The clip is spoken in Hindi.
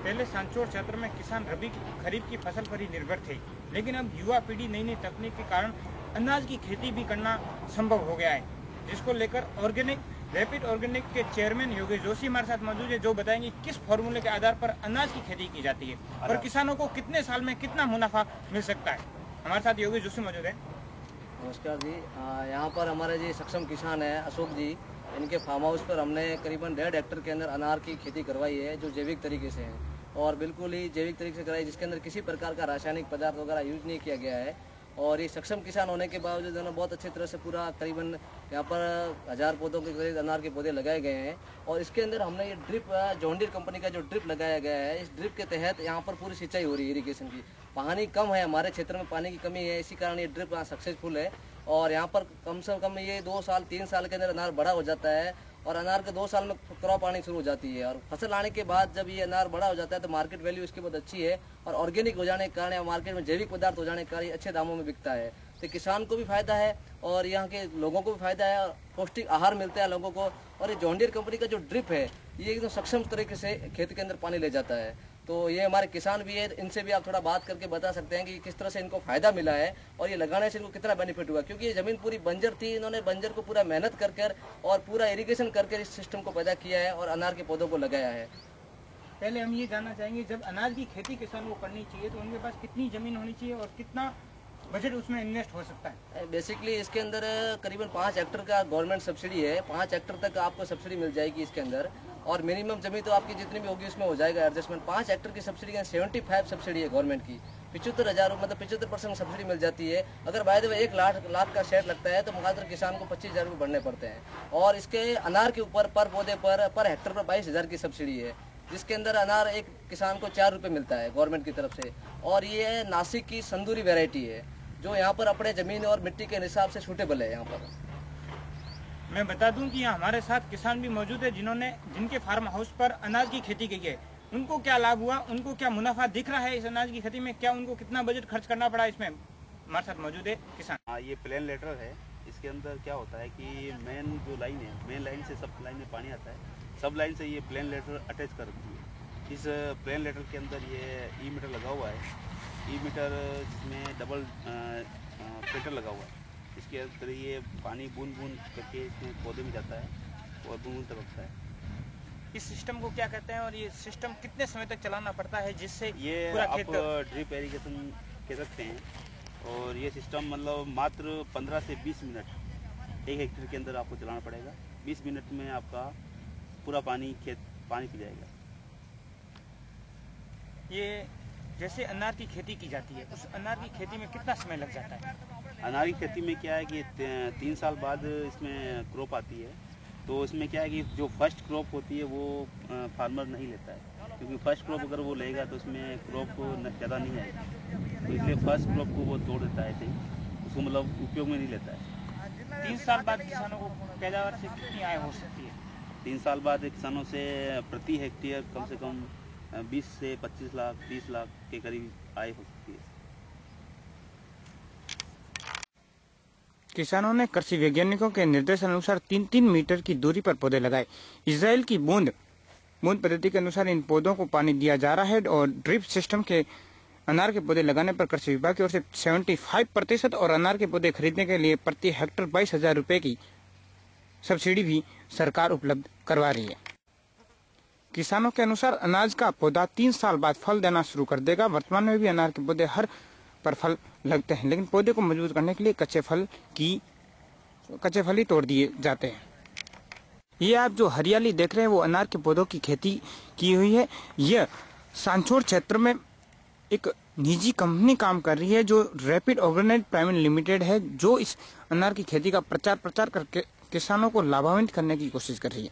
पहले सांचौर क्षेत्र में किसान रबी खरीफ की फसल पर ही निर्भर थे, लेकिन अब युवा पीढ़ी नई नई तकनीक के कारण अनाज की खेती भी करना संभव हो गया है, जिसको लेकर रैपिड ऑर्गेनिक के चेयरमैन योगेश जोशी हमारे साथ मौजूद है, जो बताएंगे किस फॉर्मूले के आधार पर अनाज की खेती की जाती है और किसानों को कितने साल में कितना मुनाफा मिल सकता है। हमारे साथ योगेश जोशी मौजूद है। नमस्कार जी। यहाँ पर हमारे जी सक्षम किसान है अशोक जी, इनके फार्म हाउस पर हमने करीबन 1.5 हेक्टर के अंदर अनार की खेती करवाई है, जो जैविक तरीके से है और बिल्कुल ही जैविक तरीके से कराई, जिसके अंदर किसी प्रकार का रासायनिक पदार्थ वगैरह यूज नहीं किया गया है। और ये सक्षम किसान होने के बावजूद उन्होंने बहुत अच्छी तरह से पूरा करीबन यहाँ पर 1000 पौधों के करीब अनार के पौधे लगाए गए हैं। और इसके अंदर हमने ये ड्रिप जॉन डीरे कंपनी का जो ड्रिप लगाया गया है, इस ड्रिप के तहत यहाँ पर पूरी सिंचाई हो रही है इरिगेशन की। पानी कम है, हमारे क्षेत्र में पानी की कमी है, इसी कारण ये ड्रिप सक्सेसफुल है। और यहाँ पर कम से कम ये 2 साल 3 साल के अंदर अनार बड़ा हो जाता है और अनार के 2 साल में क्रॉप आनी शुरू हो जाती है। और फसल आने के बाद जब ये अनार बड़ा हो जाता है तो मार्केट वैल्यू इसकी बहुत अच्छी है और ऑर्गेनिक हो जाने के कारण या मार्केट में जैविक पदार्थ हो जाने के कारण अच्छे दामों में बिकता है। तो किसान को भी फायदा है और यहाँ के लोगों को भी फायदा है, पौष्टिक आहार मिलता है लोगों को। और ये जॉन डीरे कंपनी का जो ड्रिप है, ये एकदम सक्षम तरीके से खेत के अंदर पानी ले जाता है। तो ये हमारे किसान भी है, इनसे भी आप थोड़ा बात करके बता सकते हैं कि किस तरह से इनको फायदा मिला है और ये लगाने से इनको कितना बेनिफिट हुआ, क्योंकि ये जमीन पूरी बंजर थी, इन्होंने बंजर को पूरा मेहनत कर और पूरा इरिगेशन करके इस सिस्टम को पैदा किया है और अनार के पौधों को लगाया है। पहले हम ये जानना चाहेंगे, जब अनाज की खेती किसान को करनी चाहिए तो उनके पास कितनी जमीन होनी चाहिए और कितना बजट उसमें इन्वेस्ट हो सकता है? बेसिकली इसके अंदर करीबन 5 हेक्टर का गवर्नमेंट सब्सिडी है, 5 हेक्टर तक आपको सब्सिडी मिल जाएगी इसके अंदर। और मिनिमम जमीन तो आपकी जितनी भी होगी उसमें हो जाएगा एडजस्टमेंट। 5 हेक्टर की सब्सिडी 75 सब्सिडी है गवर्नमेंट की, 75,000 मतलब 75% सब्सिडी मिल जाती है। अगर बाय द वे 1 लाख का शेड लगता है तो मुकादर किसान को 25,000 रुपये भरने पड़ते हैं। और इसके अनार के ऊपर पर पौधे पर हेक्टर पर 22,000 की सब्सिडी है, जिसके अंदर अनार एक किसान को 4 रुपये मिलता है गवर्नमेंट की तरफ से। और ये नासिक की संदूरी वेराइटी है, जो यहाँ पर अपने जमीन और मिट्टी के हिसाब से सूटेबल है। यहाँ पर मैं बता दूं कि यहाँ हमारे साथ किसान भी मौजूद है जिनके फार्म हाउस पर अनाज की खेती की है। उनको क्या लाभ हुआ, उनको क्या मुनाफा दिख रहा है इस अनाज की खेती में, क्या उनको कितना बजट खर्च करना पड़ा इसमें, हमारे साथ मौजूद है किसान। ये प्लेन लेटर है, इसके अंदर क्या होता है कि मेन जो लाइन है, मेन लाइन से सब लाइन में पानी आता है, सब लाइन से ये प्लेन लेटर अटैच कर दी है। इस प्लेन लेटर के अंदर ये ई मीटर लगा हुआ है, ई मीटर जिसमें डबल फिल्टर लगा हुआ है। इसके अंदर ये पानी बूंद बूंद करके इसमें पौधे में जाता है और बूंद बूंद टपकता है। इस सिस्टम को क्या कहते हैं और ये सिस्टम कितने समय तक चलाना पड़ता है, जिससे ये पूरा आप खेत ड्रिप इरिगेशन कह सकते हैं। और ये सिस्टम मतलब मात्र 15 से 20 मिनट 1 हेक्टेयर के अंदर आपको चलाना पड़ेगा। 20 मिनट में आपका पूरा खेत पानी पी जाएगा। ये जैसे अनार की खेती की जाती है, उस अनार की खेती में कितना समय लग जाता है? अनार की खेती में क्या है कि 3 साल बाद इसमें क्रॉप आती है। तो इसमें क्या है कि जो फर्स्ट क्रॉप होती है वो फार्मर नहीं लेता है, क्योंकि फर्स्ट क्रॉप अगर वो लेगा तो उसमें क्रॉप ज़्यादा नहीं आएगी, तो इसलिए फर्स्ट क्रॉप को वो तोड़ देता है, ऐसे ही उसको मतलब उपयोग में नहीं लेता है। 3 साल बाद किसानों को पैदावार से कितनी आय हो सकती है? 3 साल बाद किसानों से प्रति हेक्टेयर कम से कम 20 से 25 लाख 30 लाख के करीब आय हो सकती है। किसानों ने कृषि वैज्ञानिकों के निर्देशानुसार 3-3 मीटर की दूरी पर पौधे लगाए। इजराइल की बूंद पद्धति के अनुसार इन पौधों को पानी दिया जा रहा है और ड्रिप सिस्टम के अनार के पौधे लगाने पर कृषि विभाग की ओर से 75% और अनार के पौधे खरीदने के लिए प्रति हेक्टर 22,000 रुपए की सब्सिडी भी सरकार उपलब्ध करवा रही है। किसानों के अनुसार अनाज का पौधा 3 साल बाद फल देना शुरू कर देगा। वर्तमान में भी अनार के पौधे हर पर फल लगते हैं, लेकिन पौधे को मजबूत करने के लिए कच्चे फल ही तोड़ दिए जाते हैं। ये आप जो हरियाली देख रहे हैं वो अनार के पौधों की खेती की हुई है। यह सांचौर क्षेत्र में एक निजी कंपनी काम कर रही है, जो रैपिड ऑर्गेनिक प्राइवेट लिमिटेड है, जो इस अनार की खेती का प्रचार करके किसानों को लाभान्वित करने की कोशिश कर रही है।